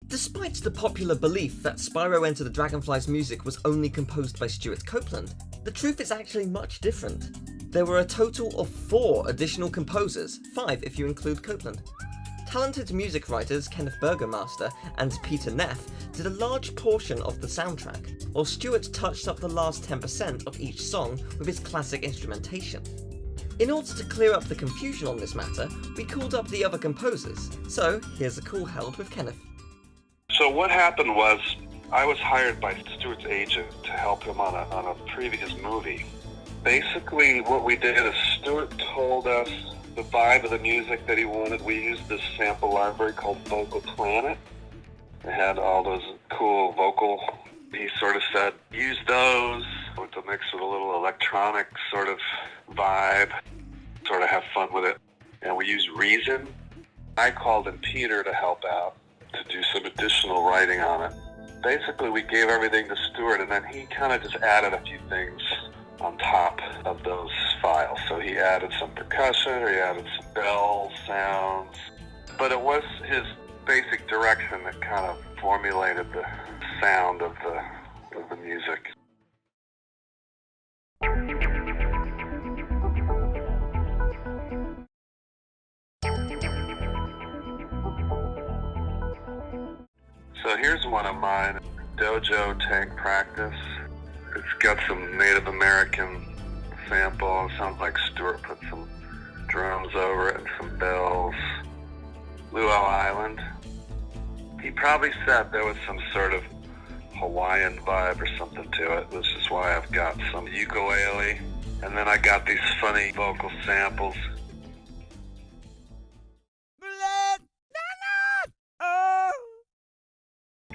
Despite the popular belief that Spyro Enter the Dragonfly's music was only composed by Stuart Copeland, the truth is actually much different. There were a total of 4 additional composers, 5 if you include Copeland. Talented music writers Kenneth Burgermaster and Peter Neff did a large portion of the soundtrack, while Stuart touched up the last 10% of each song with his classic instrumentation. In order to clear up the confusion on this matter, we called up the other composers, so here's a call held with Kenneth. So what happened was, I was hired by Stuart's agent to help him on a previous movie. Basically what we did is Stuart told us the vibe of the music that he wanted. We used this sample library called Vocal Planet. It had all those cool vocal, he sort of said, use those with the mix with a little electronic sort of vibe, sort of have fun with it. And we used Reason. I called in Peter to help out, to do some additional writing on it. Basically, we gave everything to Stuart, and then he kind of just added a few things on top of those files. So he added some percussion, or he added some bell sounds. But it was his basic direction that kind of formulated the sound of the music. So here's one of mine, Dojo Tank Practice. It's got some Native American sample. It sounds like Stuart put some drums over it and some bells. Luau Island. He probably said there was some sort of Hawaiian vibe or something to it. This is why I've got some ukulele. And then I got these funny vocal samples.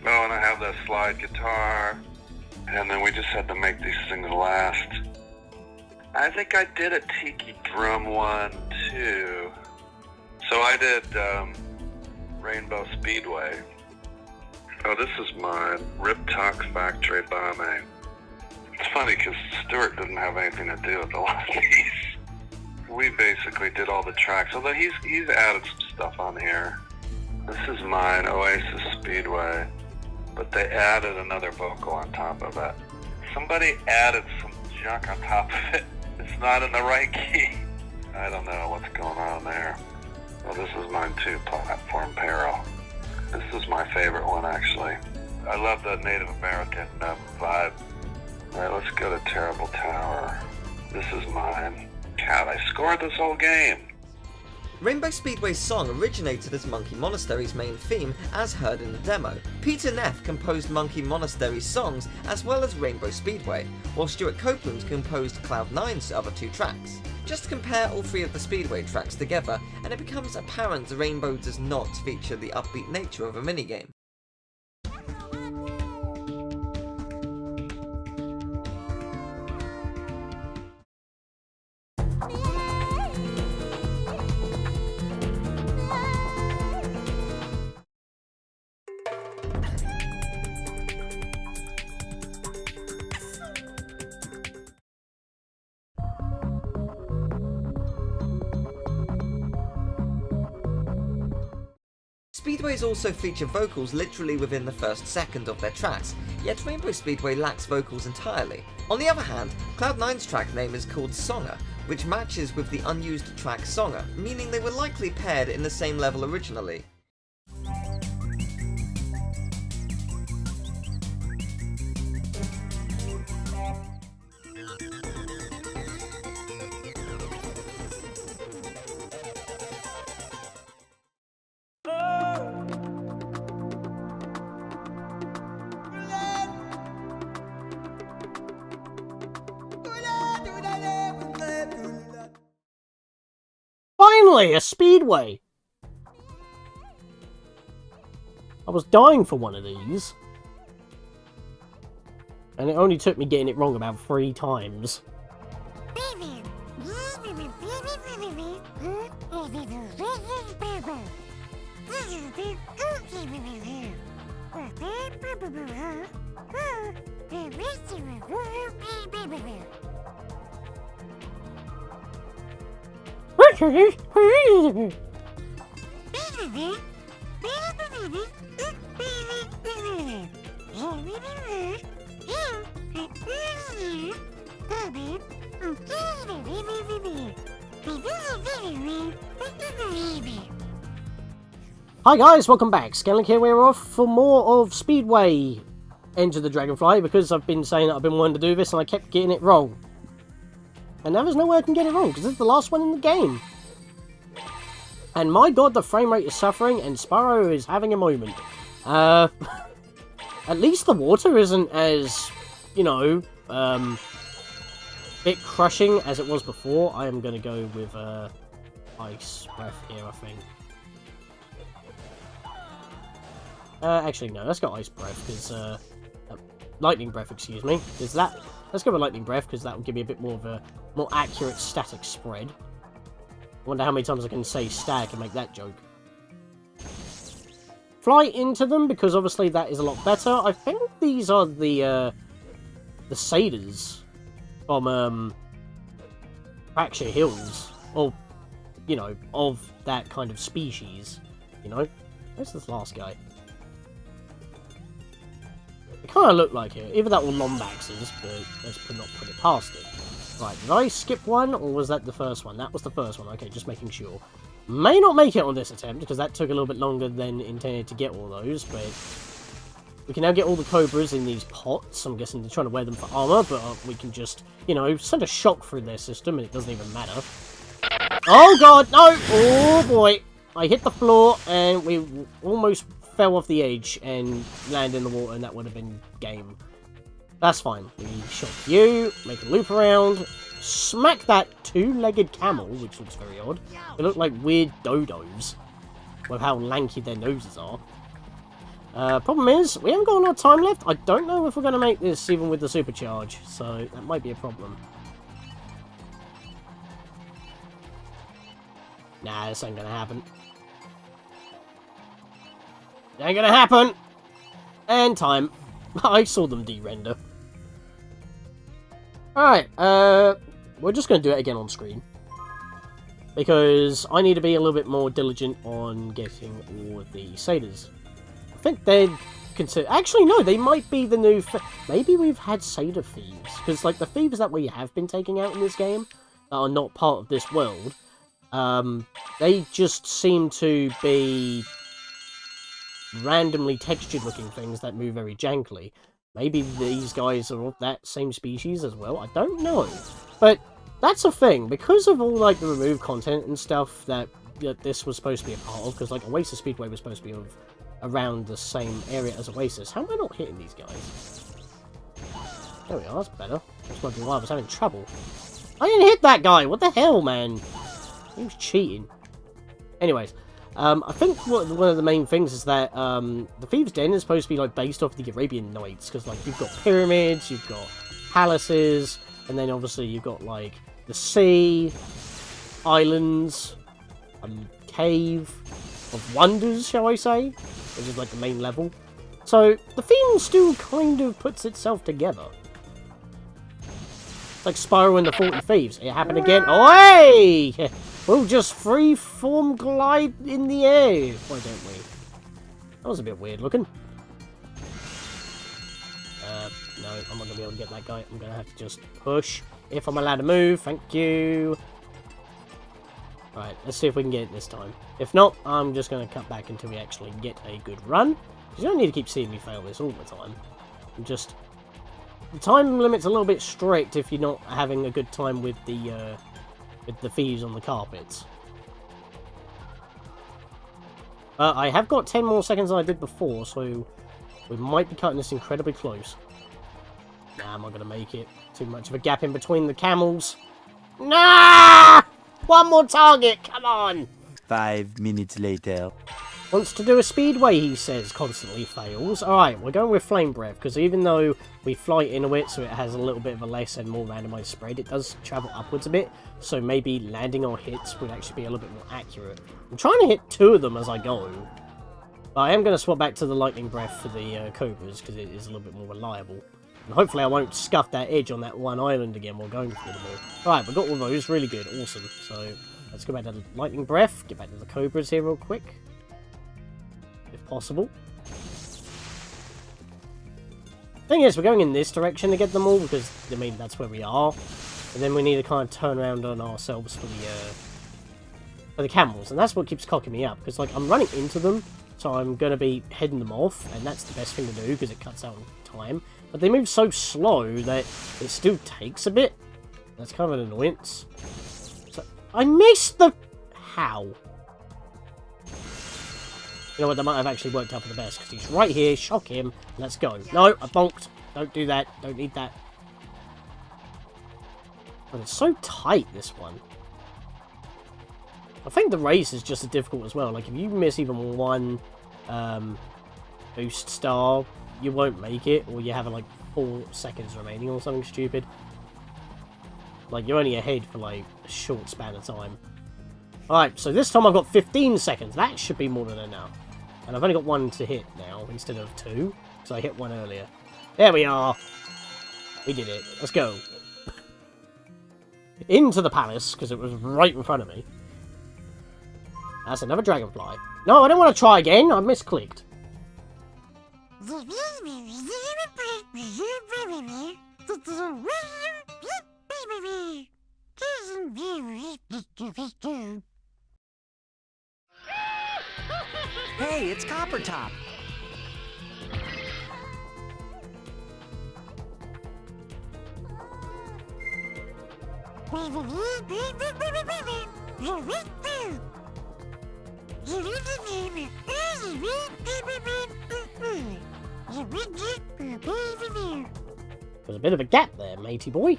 Oh, and I have that slide guitar, and then we just had to make these things last. I think I did a tiki drum one, too. So I did Rainbow Speedway. Oh, this is mine, Rip Talk Factory Bombing. It's funny because Stuart didn't have anything to do with a lot of these. We basically did all the tracks, although he's added some stuff on here. This is mine, Oasis Speedway. But they added another vocal on top of it. Somebody added some junk on top of it. It's not in the right key. I don't know what's going on there. Well, this is mine too, Platform Peril. This is my favorite one, actually. I love the Native American vibe. All right, let's go to Terrible Tower. This is mine. God, I scored this whole game. Rainbow Speedway's song originated as Monkey Monastery's main theme, as heard in the demo. Peter Neff composed Monkey Monastery's songs as well as Rainbow Speedway, while Stuart Copeland composed Cloud9's other 2 tracks. Just compare all 3 of the Speedway tracks together, and it becomes apparent Rainbow does not feature the upbeat nature of a minigame. Speedways also feature vocals literally within the first second of their tracks, yet Rainbow Speedway lacks vocals entirely. On the other hand, Cloud9's track name is called Songer, which matches with the unused track Songer, meaning they were likely paired in the same level originally. Finally, a speedway! I was dying for one of these. And it only took me getting it wrong about 3 times. Hi guys, welcome back. Scatlink here, we're off for more of Speedway Enter the Dragonfly, because I've been saying that I've been wanting to do this and I kept getting it wrong. And now there's no way I can get it wrong, because this is the last one in the game. And my god, the frame rate is suffering, and Spyro is having a moment. At least the water isn't as, you know, bit crushing as it was before. I am going to go with ice breath here, I think. Actually, no, let's go ice breath, because, lightning breath, excuse me. Is that... Let's go with lightning breath, because that will give me a bit more of a more accurate static spread. I wonder how many times I can say static and make that joke. Fly into them, because obviously that is a lot better. I think these are the satyrs from, Fracture Hills. Or, you know, of that kind of species. You know? Where's this last guy? They kind of look like it. Either that or Lombaxes, but let's not put it past it. Right, did I skip one, or was that the first one? That was the first one. Okay, just making sure. May not make it on this attempt, because that took a little bit longer than intended to get all those, but... We can now get all the Cobras in these pots. I'm guessing they're trying to wear them for armor, but we can just, you know, send a shock through their system, and it doesn't even matter. Oh god, no! Oh boy! I hit the floor, and we almost fell off the edge and landed in the water, and that would have been game. That's fine. We shock you, make a loop around, smack that two-legged camel, which looks very odd. They look like weird dodos, with how lanky their noses are. Problem is, we haven't got a lot of time left. I don't know if we're going to make this even with the supercharge, so that might be a problem. Nah, this ain't going to happen. Ain't gonna happen! And time. I saw them de-render. Alright, we're just gonna do it again on screen. Because I need to be a little bit more diligent on getting all of the satyrs. I think they'd consider... Actually, no, they might be the new... Maybe we've had satyr thieves. Because, like, the thieves that we have been taking out in this game, that are not part of this world, they just seem to be... randomly textured looking things that move very jankily. Maybe these guys are of that same species as well, I don't know. But that's a thing, because of all like the removed content and stuff that this was supposed to be a part of, because like Oasis Speedway was supposed to be around the same area as Oasis. How am I not hitting these guys? There we are, that's better. That's might be why I was having trouble. I didn't hit that guy, what the hell, man? He was cheating. Anyways, I think one of the main things is that the Thieves' Den is supposed to be like based off the Arabian Nights, because like you've got pyramids, you've got palaces, and then obviously you've got like the sea, islands, cave of wonders, shall I say, which is like the main level. So the theme still kind of puts itself together. It's like Spyro and the 40 Thieves. It happened again. Oh, hey! We'll just free-form glide in the air. Why don't we? That was a bit weird looking. No, I'm not going to be able to get that guy. I'm going to have to just push. If I'm allowed to move, thank you. Right, let's see if we can get it this time. If not, I'm just going to cut back until we actually get a good run. Because you don't need to keep seeing me fail this all the time. Just... The time limit's a little bit strict if you're not having a good time with the thieves on the carpets. I have got 10 more seconds than I did before, so we might be cutting this incredibly close. Nah, I'm not going to make it. Too much of a gap in between the camels. Nah! One more target, come on! 5 minutes later. Wants to do a speedway, he says, constantly fails. Alright, we're going with Flame Breath, because even though we fly into it, so it has a little bit of a less and more randomized spread, it does travel upwards a bit, so maybe landing our hits would actually be a little bit more accurate. I'm trying to hit 2 of them as I go, but I am going to swap back to the Lightning Breath for the Cobras, because it is a little bit more reliable. And hopefully I won't scuff that edge on that one island again while going through them all. Alright, we've got all those, really good, awesome. So, let's go back to the Lightning Breath, get back to the Cobras here real quick. If possible. Thing is, we're going in this direction to get them all, because, I mean, that's where we are. And then we need to kind of turn around on ourselves for the camels. And that's what keeps cocking me up. Because, like, I'm running into them, so I'm going to be heading them off. And that's the best thing to do, because it cuts out time. But they move so slow that it still takes a bit. That's kind of an annoyance. So, I missed the... How? You know what, that might have actually worked out for the best, because he's right here, shock him, let's go. No, I bonked. Don't do that, don't need that. But it's so tight, this one. I think the race is just as difficult as well. Like, if you miss even one boost star, you won't make it, or you have like 4 seconds remaining or something stupid. Like, you're only ahead for like a short span of time. Alright, so this time I've got 15 seconds. That should be more than enough. And I've only got 1 to hit now, instead of 2. Because I hit 1 earlier. There we are! We did it. Let's go. Into the palace, because it was right in front of me. That's another dragonfly. No, I don't want to try again. I misclicked. Hey, it's Copper Top. There's a bit of a gap there, matey boy.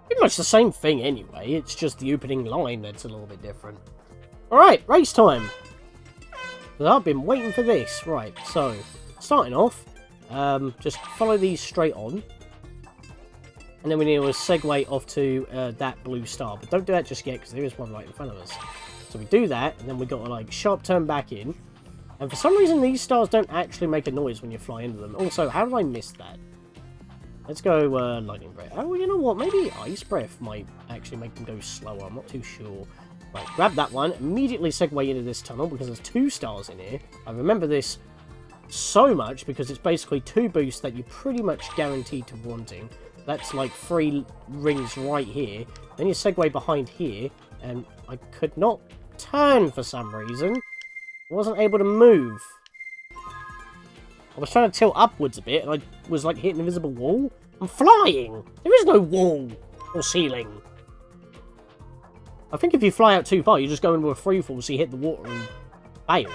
Pretty much the same thing anyway, it's just the opening line that's a little bit different. Alright, race time! I've been waiting for this. Right, so, starting off, just follow these straight on. And then we need to segue off to that blue star. But don't do that just yet, because there is one right in front of us. So we do that, and then we got to, like, sharp turn back in. And for some reason, these stars don't actually make a noise when you fly into them. Also, how did I miss that? Let's go lightning breath. Oh, you know what? Maybe ice breath might actually make them go slower. I'm not too sure. Right, grab that one. Immediately segue into this tunnel because there's 2 stars in here. I remember this so much because it's basically 2 boosts that you're pretty much guaranteed to wanting. That's like 3 rings right here. Then you segue behind here. And I could not turn for some reason. I wasn't able to move. I was trying to tilt upwards a bit, and I was like hitting an invisible wall. I'm flying! There is no wall or ceiling. I think if you fly out too far, you just go into a freefall, so you hit the water and fail.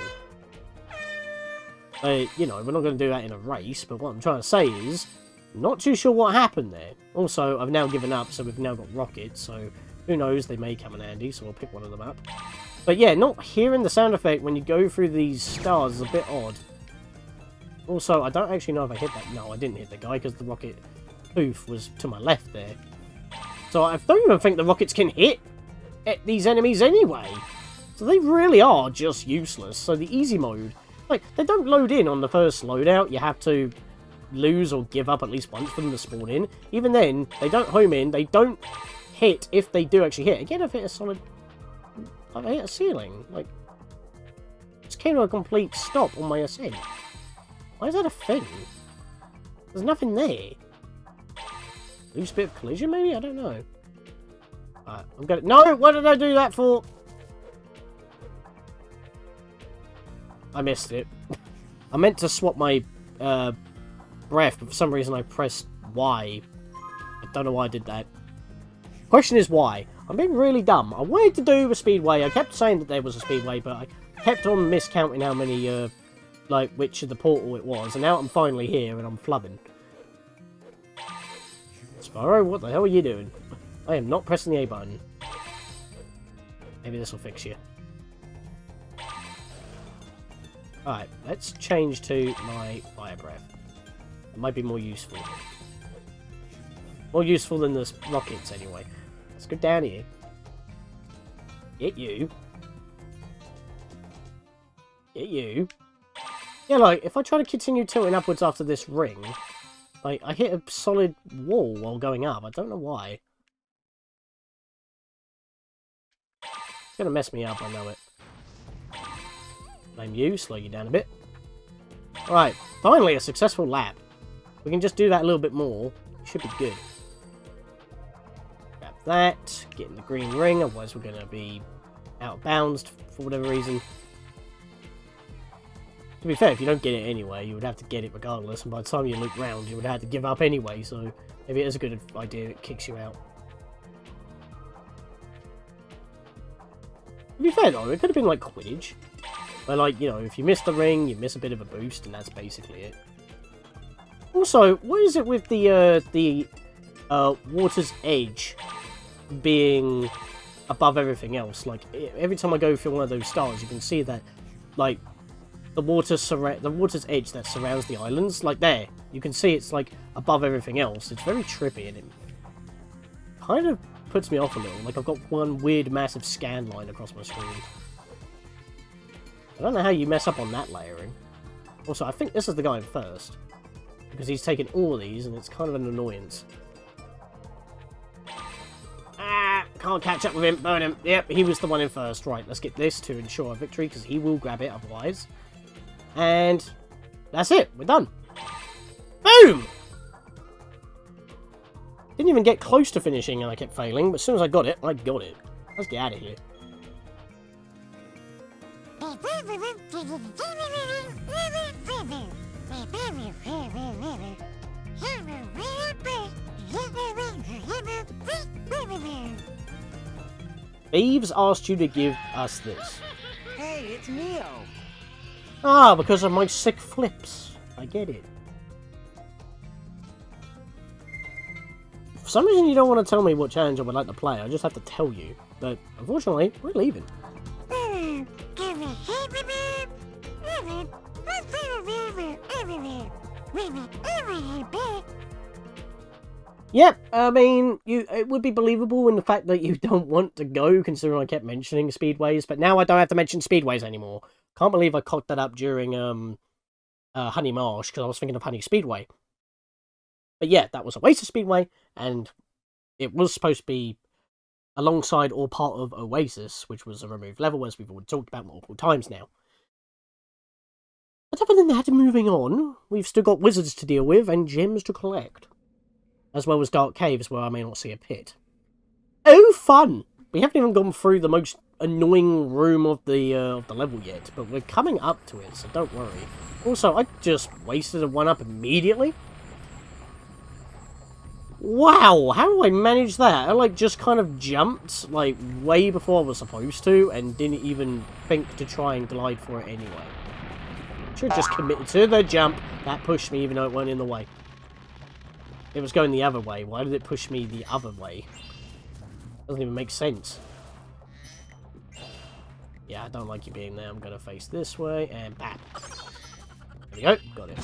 You know, we're not going to do that in a race, but what I'm trying to say is, not too sure what happened there. Also, I've now given up, so we've now got rockets, so who knows, they may come in handy, so we'll pick one of them up. But yeah, not hearing the sound effect when you go through these stars is a bit odd. Also, I don't actually know if I hit that. No, I didn't hit the guy because the rocket poof was to my left there. So I don't even think the rockets can hit at these enemies anyway. So they really are just useless. So the easy mode, like, they don't load in on the first loadout. You have to lose or give up at least once for them to spawn in. Even then, they don't home in. They don't hit if they do actually hit. Again, I've hit a solid... I've hit a ceiling. Like, it's came to a complete stop on my ascent. Why is that a thing? There's nothing there. Loose bit of collision, maybe? I don't know. Alright, I'm gonna... No! What did I do that for? I missed it. I meant to swap my breath, but for some reason I pressed Y. I don't know why I did that. Question is why. I'm being really dumb. I wanted to do a speedway. I kept saying that there was a speedway, but I kept on miscounting how many... like, which of the portal it was, and now I'm finally here, and I'm flubbing. Spyro, what the hell are you doing? I am not pressing the A button. Maybe this will fix you. Alright, let's change to my fire breath. It might be more useful. More useful than the rockets, anyway. Let's go down here. Get you. Get you. Yeah, like, if I try to continue tilting upwards after this ring, like, I hit a solid wall while going up. I don't know why. It's gonna mess me up, I know it. Blame you, slow you down a bit. Alright, finally a successful lap. We can just do that a little bit more. Should be good. that. Getting the green ring, otherwise we're going to be out of bounds for whatever reason. To be fair, if you don't get it anyway, you would have to get it regardless, and by the time you loop round, you would have to give up anyway, so maybe it is a good idea, it kicks you out. To be fair though, it could have been like Quidditch, where like, you know, if you miss the ring, you miss a bit of a boost, and that's basically it. Also, what is it with the water's edge being above everything else? Like, every time I go through one of those stars, you can see that, like, the water's edge that surrounds the islands, like there, you can see it's like above everything else. It's very trippy, and it kind of puts me off a little. Like, I've got one weird massive scan line across my screen. I don't know how you mess up on that layering. Also, I think this is the guy first, because he's taken all of these, and it's kind of an annoyance. Ah, can't catch up with him, burn him. Yep, he was the one in first. Right, let's get this to ensure a victory, because he will grab it otherwise. And that's it, we're done. Boom! Didn't even get close to finishing and I kept failing, but as soon as I got it, I got it. Let's get out of here. Thieves asked you to give us this. Hey, it's Neo. Ah, because of my sick flips. I get it. For some reason you don't want to tell me what challenge I would like to play, I just have to tell you. But, unfortunately, we're leaving. Yep, I mean, it would be believable in the fact that you don't want to go, considering I kept mentioning speedways, but now I don't have to mention speedways anymore. Can't believe I cocked that up during Honey Marsh, because I was thinking of Honey Speedway. But yeah, that was Oasis Speedway, and it was supposed to be alongside or part of Oasis, which was a removed level, as we've already talked about multiple times now. But other than that, moving on, we've still got wizards to deal with and gems to collect. As well as dark caves where I may not see a pit. Oh, fun! We haven't even gone through the most annoying room of the level yet, but we're coming up to it, so don't worry. Also, I just wasted a 1-up immediately. Wow, how do I manage that? I, like, just kind of jumped, like, way before I was supposed to, and didn't even think to try and glide for it anyway. Should have just committed to the jump. That pushed me even though it weren't in the way. It was going the other way. Why did it push me the other way? Doesn't even make sense. Yeah, I don't like you being there. I'm going to face this way, and bam. There we go. Got it.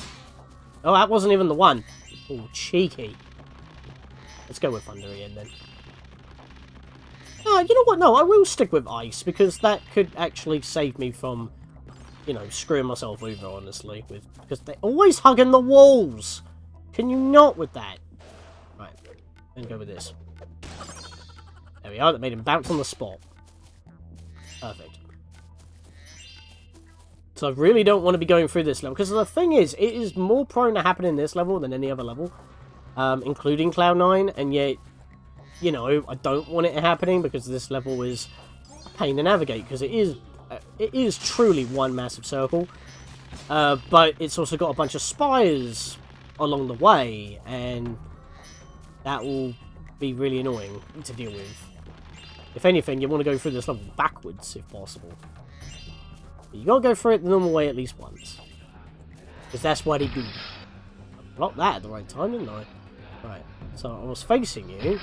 Oh, that wasn't even the one. Oh, cheeky. Let's go with Thunder again, then. You know what? No, I will stick with Ice, because that could actually save me from, you know, screwing myself over, honestly. Because they're always hugging the walls. Can you not with that? Right, then go with this. There we are, that made him bounce on the spot. Perfect. So I really don't want to be going through this level, because the thing is, it is more prone to happen in this level than any other level, including Cloud 9, and yet, you know, I don't want it happening, because this level is a pain to navigate, because it is truly one massive circle, but it's also got a bunch of spires along the way, and that will be really annoying to deal with. If anything, you want to go through this level backwards, if possible. But you gotta go through it the normal way at least once. Because that's what they do. I blocked that at the right time, didn't I? Right, so I was facing you.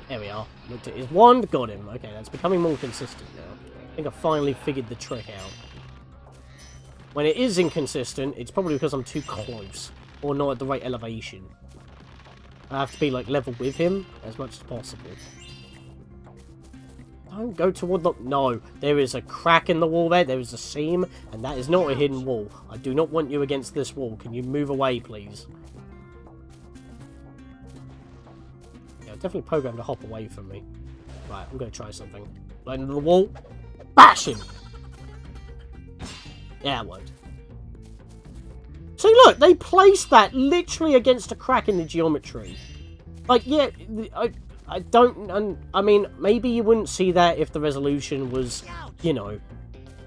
There we are. Looked at his wand, got him. Okay, that's becoming more consistent now. I think I finally figured the trick out. When it is inconsistent, it's probably because I'm too close. Or not at the right elevation. I have to be, like, level with him as much as possible. Don't go toward the... No, there is a crack in the wall there. There is a seam, and that is not a hidden wall. I do not want you against this wall. Can you move away, please? Yeah, definitely programmed to hop away from me. Right, I'm going to try something. Right into the wall. Bash him! Yeah, it worked. See, look, they placed that literally against a crack in the geometry. Like, yeah, I don't... I mean, maybe you wouldn't see that if the resolution was, you know,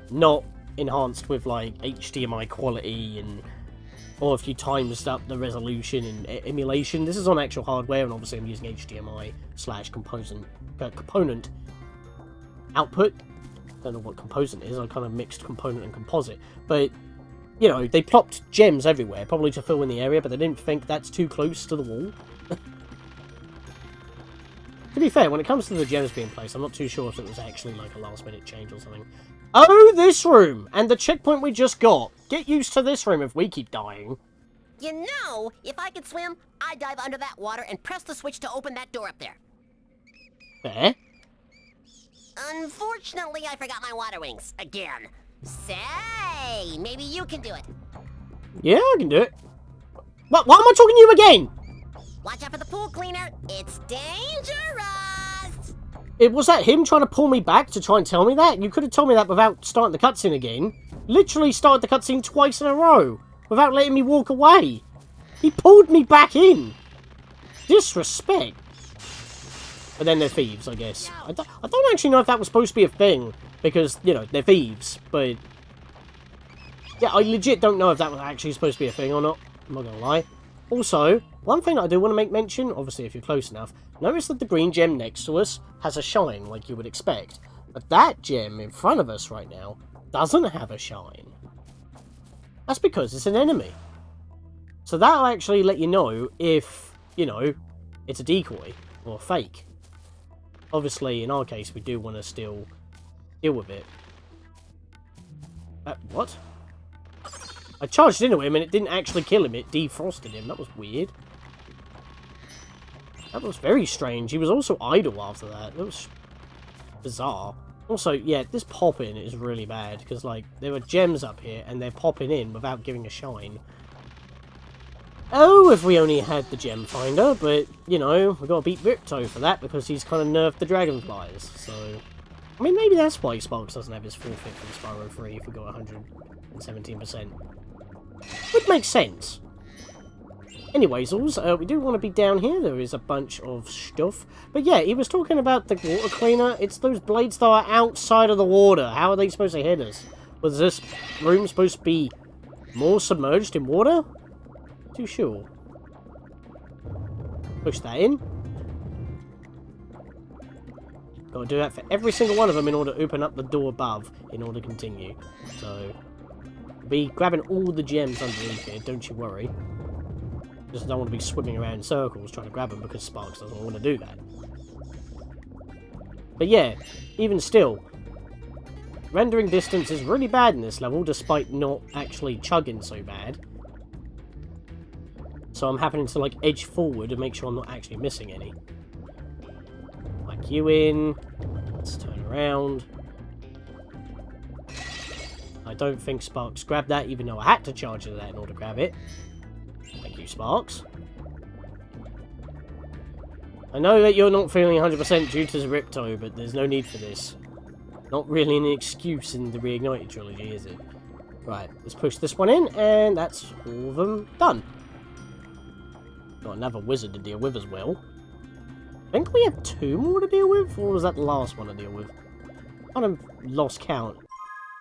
not enhanced with, like, HDMI quality and... Or if you times up the resolution and emulation. This is on actual hardware, and obviously I'm using HDMI/component output. Don't know what composite is. I kind of mixed component and composite. But, you know, they plopped gems everywhere, probably to fill in the area, but they didn't think that's too close to the wall. To be fair, when it comes to the gems being placed, I'm not too sure if it was actually like a last-minute change or something. Oh, this room! And the checkpoint we just got. Get used to this room if we keep dying. You know, if I could swim, I'd dive under that water and press the switch to open that door up there. Fair. Unfortunately, I forgot my water wings. Again. Say, maybe you can do it. Yeah, I can do it. What? Why am I talking to you again? Watch out for the pool cleaner. It's dangerous! Was that him trying to pull me back to try and tell me that? You could have told me that without starting the cutscene again. Literally started the cutscene twice in a row without letting me walk away. He pulled me back in. Disrespect. But then they're thieves, I guess. I don't actually know if that was supposed to be a thing because, you know, they're thieves. But yeah, I legit don't know if that was actually supposed to be a thing or not. I'm not gonna lie. Also, one thing that I do want to make mention, obviously if you're close enough, notice that the green gem next to us has a shine like you would expect. But that gem in front of us right now doesn't have a shine. That's because it's an enemy. So that'll actually let you know if, you know, it's a decoy or a fake. Obviously, in our case, we do want to still deal with it. What? I charged into him and it didn't actually kill him, it defrosted him. That was weird. That was very strange. He was also idle after that. That was bizarre. Also, yeah, this pop-in is really bad, because, like, there are gems up here and they're popping in without giving a shine. Oh, if we only had the gem finder, but, you know, we've got to beat Ripto for that, because he's kind of nerfed the Dragonflies, so... I mean, maybe that's why Sparks doesn't have his forfeit from Spyro 3 if we got 117%. Would make sense. Anyways, also, we do want to be down here. There is a bunch of stuff. But yeah, he was talking about the water cleaner. It's those blades that are outside of the water. How are they supposed to hit us? Was this room supposed to be more submerged in water? Too sure. Push that in. Got to do that for every single one of them in order to open up the door above in order to continue. So, be grabbing all the gems underneath here, don't you worry. Just don't want to be swimming around in circles trying to grab them because Sparks doesn't want to do that. But yeah, even still, rendering distance is really bad in this level despite not actually chugging so bad. So I'm happening to like edge forward and make sure I'm not actually missing any. Like you in. Let's turn around. I don't think Sparks grabbed that, even though I had to charge into that in order to grab it. Thank you, Sparks. I know that you're not feeling 100% due to Ripto, but there's no need for this. Not really an excuse in the Reignited trilogy, is it? Right, let's push this one in, and that's all of them done. Got another wizard to deal with as well. I think we have 2 more to deal with, or was that the last one to deal with? Kind of lost count.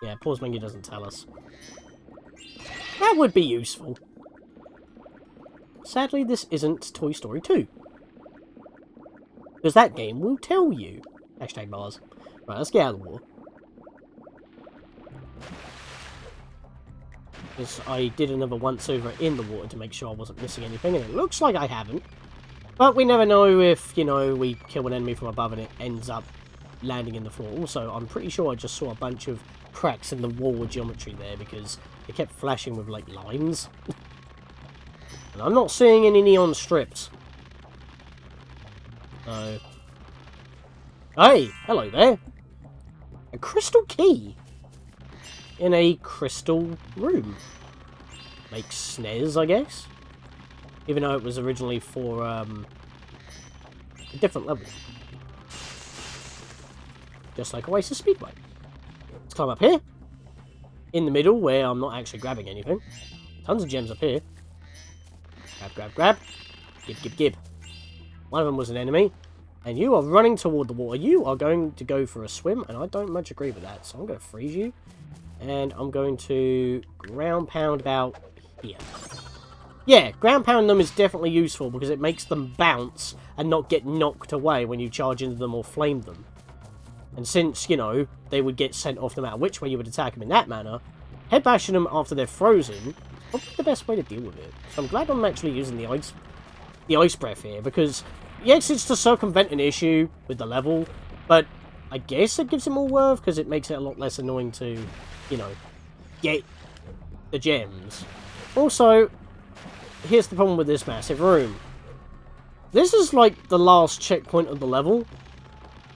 Yeah, pause menu doesn't tell us. That would be useful. Sadly, this isn't Toy Story 2. Because that game will tell you. Hashtag bars. Right, let's get out of the water. Because I did another once over in the water to make sure I wasn't missing anything, and it looks like I haven't. But we never know if, you know, we kill an enemy from above and it ends up landing in the floor. Also, I'm pretty sure I just saw a bunch of cracks in the wall geometry there because it kept flashing with, like, lines. And I'm not seeing any neon strips. So... Hey! Hello there! A crystal key! In a crystal room. Makes snares, I guess. Even though it was originally for, a different level. Just like Oasis Speedway. Let's climb up here. In the middle, where I'm not actually grabbing anything. Tons of gems up here. Grab, grab, grab. Gib, gib, gib. One of them was an enemy. And you are running toward the water. You are going to go for a swim, and I don't much agree with that. So I'm going to freeze you. And I'm going to ground pound about here. Yeah, ground pound them is definitely useful because it makes them bounce and not get knocked away when you charge into them or flame them. And since, you know, they would get sent off no matter which way you would attack them in that manner, head bashing them after they're frozen is probably the best way to deal with it. So I'm glad I'm actually using the ice breath here, because yes, it's to circumvent an issue with the level, but I guess it gives it more worth because it makes it a lot less annoying to, you know, get the gems. Also, here's the problem with this massive room. This is like the last checkpoint of the level,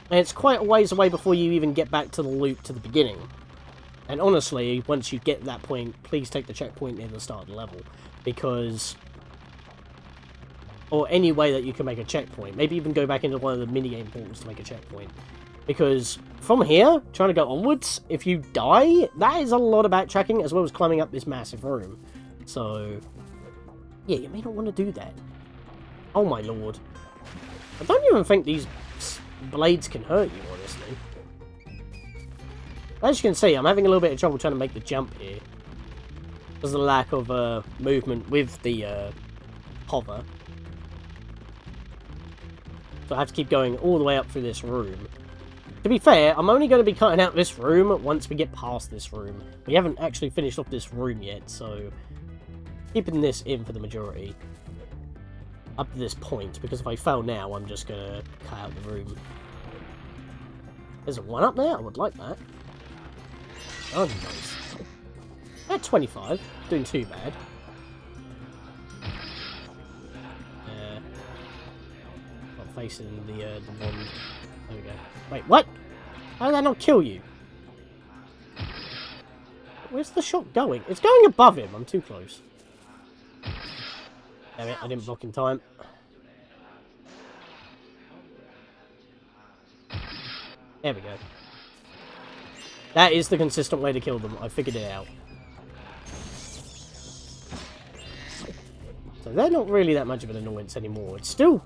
and it's quite a ways away before you even get back to the loop to the beginning. And honestly, once you get to that point, please take the checkpoint near the start of the level, because... or any way that you can make a checkpoint. Maybe even go back into one of the minigame portals to make a checkpoint. Because from here, trying to go onwards, if you die, that is a lot of backtracking, as well as climbing up this massive room. So, yeah, you may not want to do that. Oh my lord. I don't even think these blades can hurt you, honestly. As you can see, I'm having a little bit of trouble trying to make the jump here. Because of the lack of movement with the hover. So I have to keep going all the way up through this room. To be fair, I'm only going to be cutting out this room once we get past this room. We haven't actually finished off this room yet, so... keeping this in for the majority. Up to this point, because if I fail now, I'm just going to cut out the room. There's a 1 up there? I would like that. Oh, nice. At 25. Doing too bad. Not facing the wand. There we go. Wait, what? How did that not kill you? Where's the shot going? It's going above him. I'm too close. Damn it, I didn't block in time. There we go. That is the consistent way to kill them. I figured it out. So they're not really that much of an annoyance anymore. It's still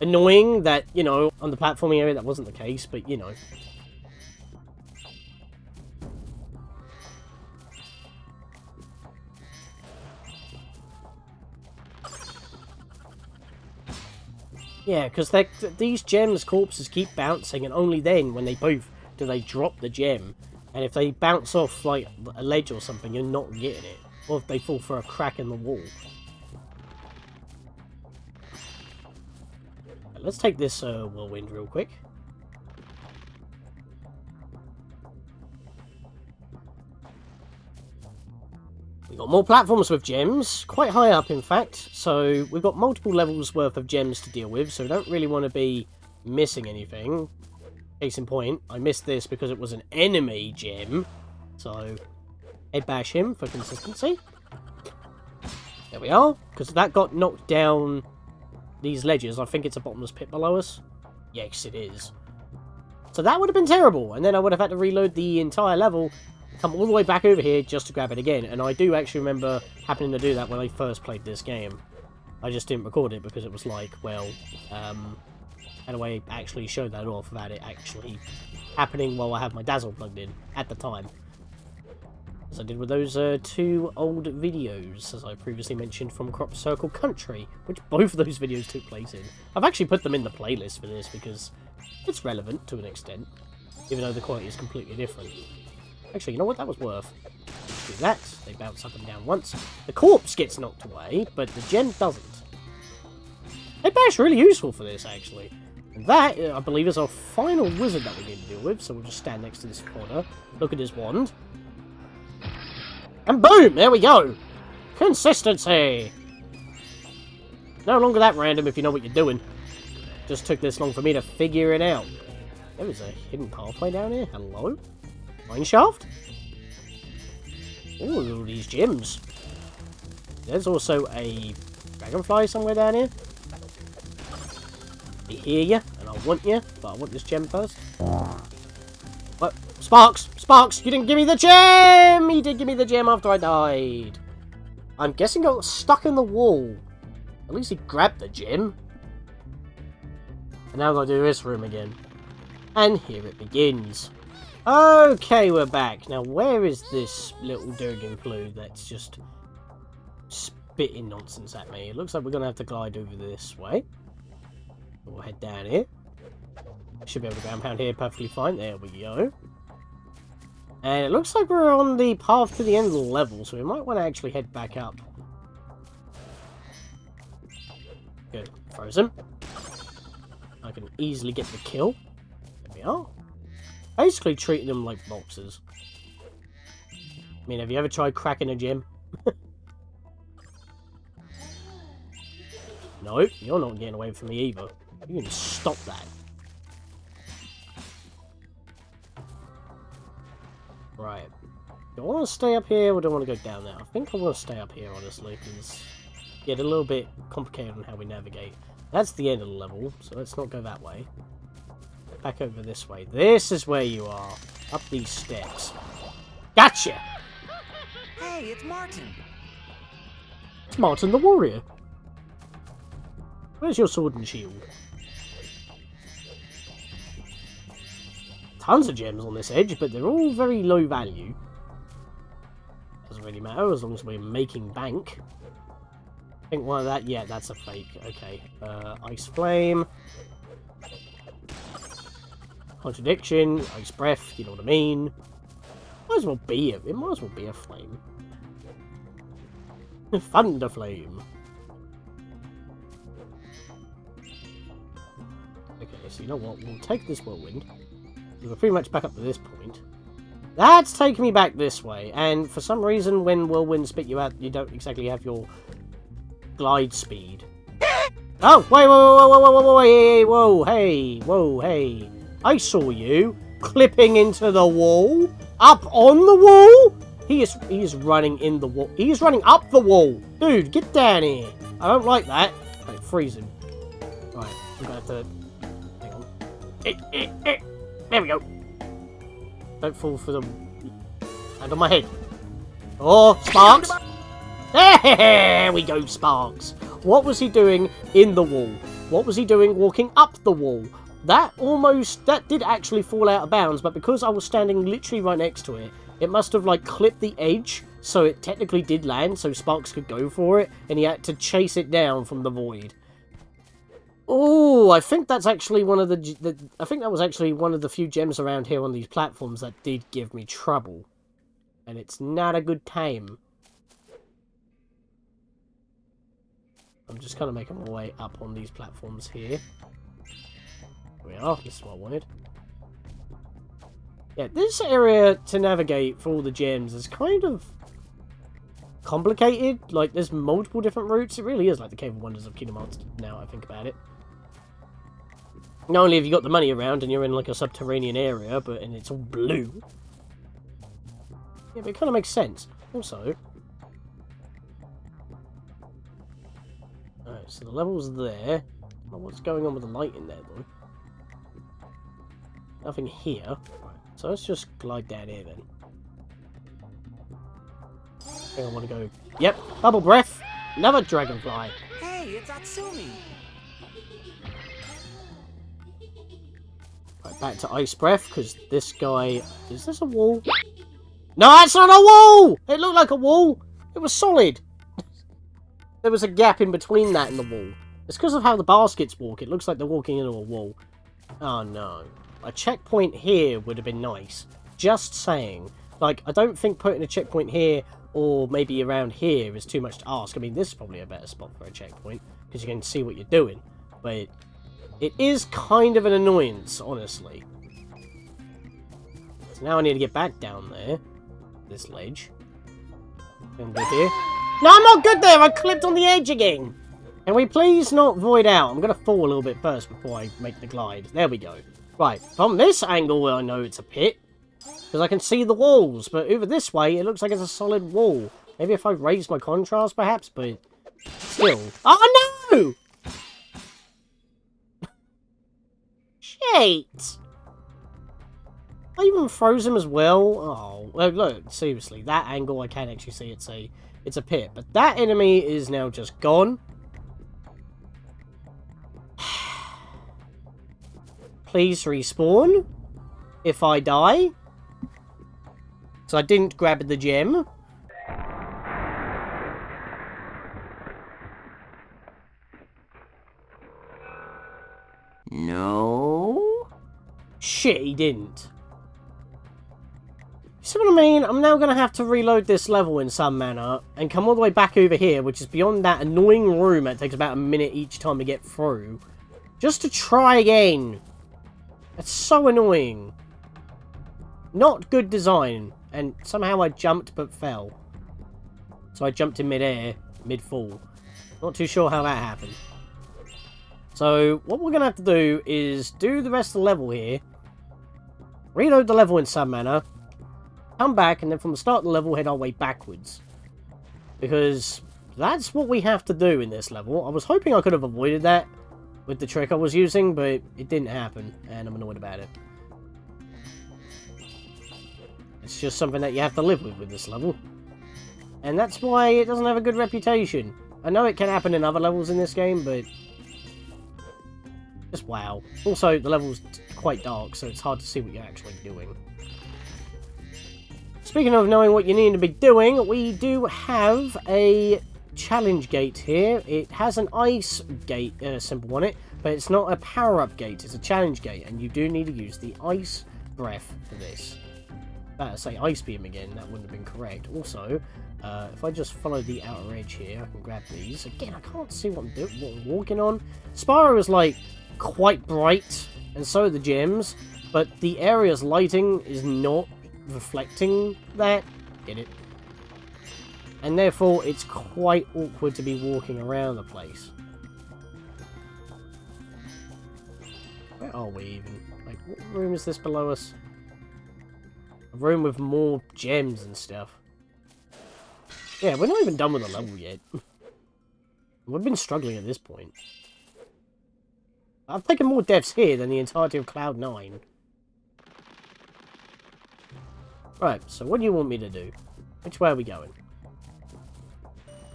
annoying that, you know, on the platforming area that wasn't the case, but, you know. Yeah, because these gems' corpses keep bouncing, and only then, when they both, do they drop the gem. And if they bounce off, like, a ledge or something, you're not getting it. Or if they fall through a crack in the wall. Let's take this whirlwind real quick. We've got more platforms with gems, quite high up in fact, so we've got multiple levels worth of gems to deal with, so we don't really want to be missing anything. Case in point, I missed this because it was an enemy gem, so head bash him for consistency. There we are, because that got knocked down these ledges. I think it's a bottomless pit below us. Yes, it is. So that would have been terrible, and then I would have had to reload the entire level, come all the way back over here just to grab it again. And I do actually remember happening to do that when I first played this game. I just didn't record it because it was like, well, how do I actually show that off without it actually happening while I have my Dazzle plugged in at the time? As I did with those 2 old videos, as I previously mentioned, from Crop Circle Country, which both of those videos took place in. I've actually put them in the playlist for this because it's relevant to an extent, even though the quality is completely different. Actually, you know what? That was worth. Do that. They bounce up and down once. The corpse gets knocked away, but the gem doesn't. Head bash really useful for this, actually. And that, I believe, is our final wizard that we need to deal with, so we'll just stand next to this corner, look at his wand. And boom! There we go! Consistency! No longer that random if you know what you're doing. Just took this long for me to figure it out. There is a hidden pathway down here. Hello? Mine shaft? Ooh, these gems. There's also a dragonfly somewhere down here. I hear you, and I want you, but I want this gem first. What? Sparks! Sparks! You didn't give me the gem! He did give me the gem after I died. I'm guessing I got stuck in the wall. At least he grabbed the gem. And now I've got to do this room again. And here it begins. Okay, we're back. Now, where is this little Dragonfly that's just spitting nonsense at me? It looks like we're going to have to glide over this way. We'll head down here. Should be able to ground pound here perfectly fine. There we go. And it looks like we're on the path to the end of the level, so we might want to actually head back up. Good. Frozen. I can easily get the kill. There we are. Basically treating them like boxes. I mean, have you ever tried cracking a gem? Nope, you're not getting away from me either. You can stop that. Right. Do I want to stay up here or do I want to go down there? I think I want to stay up here, honestly, because get a little bit complicated on how we navigate. That's the end of the level, so let's not go that way. Back over this way. This is where you are. Up these steps. Gotcha! Hey, it's Martin. It's Martin the Warrior. Where's your sword and shield? Tons of gems on this edge, but they're all very low value. Doesn't really matter as long as we're making bank. I think one of that, yeah, that's a fake. Okay. Ice Flame. Contradiction, Ice Breath, you know what I mean. Might as well be it. It might as well be a flame. Thunder Flame. Okay, so you know what? We'll take this whirlwind. We're pretty much back up to this point. That's taking me back this way, and for some reason when whirlwinds spit you out, you don't exactly have your glide speed. Oh, wait, whoa, hey, whoa, hey. I saw you clipping into the wall. Up on the wall? He is running in the wall. He is running up the wall. Dude, get down here. I don't like that. Right, freeze him. Right, I'm gonna have to... Hang on. There we go. Don't fall for the... Hand on my head. Oh, Sparks. There we go, Sparks. What was he doing in the wall? What was he doing walking up the wall? That did actually fall out of bounds, but because I was standing literally right next to it, it must have, like, clipped the edge, so it technically did land, so Sparks could go for it, and he had to chase it down from the void. Oh, I think that's actually one of I think that was actually one of the few gems around here on these platforms that did give me trouble. And it's not a good time. I'm just kind of making my way up on these platforms here. Here we are, this is what I wanted. Yeah, this area to navigate for all the gems is kind of complicated. Like, there's multiple different routes. It really is like the Cave of Wonders of Kingdom Hearts, now I think about it. Not only have you got the money around and you're in like a subterranean area, and it's all blue. Yeah, but it kind of makes sense. Also, alright, so the level's there. What's going on with the light in there, though? Nothing here. Right, so let's just glide down here then. I think I want to go... Yep, bubble breath. Another dragonfly. Hey, it's Atsumi. Right, back to ice breath, because this guy... Is this a wall? No, that's not a wall! It looked like a wall. It was solid. There was a gap in between that and the wall. It's because of how the baskets walk. It looks like they're walking into a wall. Oh, no. A checkpoint here would have been nice. Just saying. Like, I don't think putting a checkpoint here or maybe around here is too much to ask. I mean, this is probably a better spot for a checkpoint because you can see what you're doing. But it is kind of an annoyance, honestly. So now I need to get back down there. This ledge. And go here. No, I'm not good there! I clipped on the edge again! Can we please not void out? I'm going to fall a little bit first before I make the glide. There we go. Right, from this angle I know it's a pit. Because I can see the walls. But over this way, it looks like it's a solid wall. Maybe if I raise my contrast, perhaps, but still. Oh, no! Shit! I even froze him as well. Oh, well, look, seriously, that angle I can actually see it's a pit. But that enemy is now just gone. please respawn if I die. So I didn't grab the gem. No? Shit, he didn't. See what I mean? I'm now going to have to reload this level in some manner and come all the way back over here, which is beyond that annoying room that takes about a minute each time to get through, just to try again. That's so annoying. Not good design. And somehow I jumped but fell. So I jumped in mid-air, mid-fall. Not too sure how that happened. So what we're going to have to do is do the rest of the level here. Reload the level in some manner. Come back, and then from the start of the level, head our way backwards. Because that's what we have to do in this level. I was hoping I could have avoided that with the trick I was using, but it didn't happen, and I'm annoyed about it. It's just something that you have to live with this level. And that's why it doesn't have a good reputation. I know it can happen in other levels in this game, but just wow. Also, the level's quite dark, so it's hard to see what you're actually doing. Speaking of knowing what you need to be doing, we do have a challenge gate here. It has an ice gate symbol on it, but it's not a power-up gate, it's a challenge gate, and you do need to use the ice breath for this. Say ice beam again, that wouldn't have been correct. Also, if I just follow the outer edge here, I can grab these. Again, I can't see what I'm walking on. Spyro is like quite bright, and so are the gems, but the area's lighting is not reflecting that. Get it? And therefore, it's quite awkward to be walking around the place. Where are we even? Like, what room is this below us? A room with more gems and stuff. Yeah, we're not even done with the level yet. We've been struggling at this point. I've taken more deaths here than the entirety of Cloud 9. Right, so what do you want me to do? Which way are we going?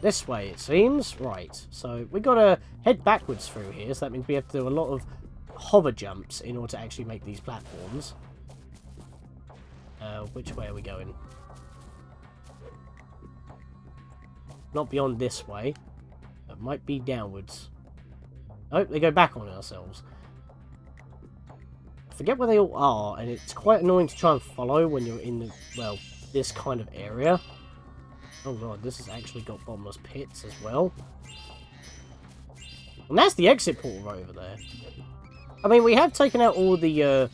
This way, it seems. Right, so we gotta head backwards through here, so that means we have to do a lot of hover jumps in order to actually make these platforms. Which way are we going? Not beyond this way. It might be downwards. Oh, they go back on ourselves. I forget where they all are, and it's quite annoying to try and follow when you're in, well, this kind of area. Oh god, this has actually got bottomless pits as well. And that's the exit portal right over there. I mean, we have taken out all the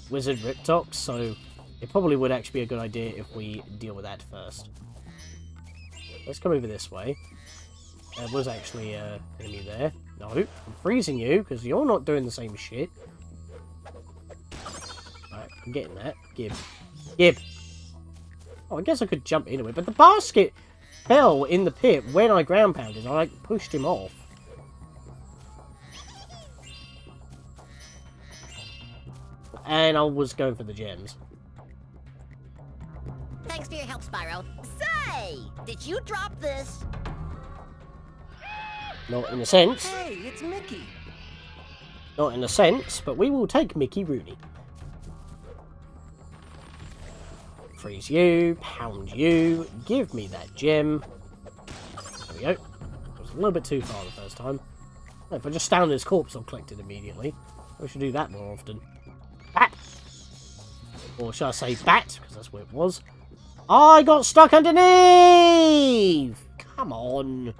wizard Riptocs, so it probably would actually be a good idea if we deal with that first. Let's come over this way. There was actually an enemy there. No, I'm freezing you, because you're not doing the same shit. Alright, I'm getting that. Gib. Gib! Oh, I guess I could jump into it, but the basket fell in the pit when I ground pounded. I, like, pushed him off. And I was going for the gems. Thanks for your help, Spyro. Say, did you drop this? Not in a sense. Hey, it's Mickey. Not in a sense, but we will take Mickey Rooney. Freeze you, pound you, give me that gem. There we go. It was a little bit too far the first time. No, if I just stand on his corpse, I'll collect it immediately. We should do that more often. Bat! Or should I say bat, because that's where it was. I got stuck underneath! Come on.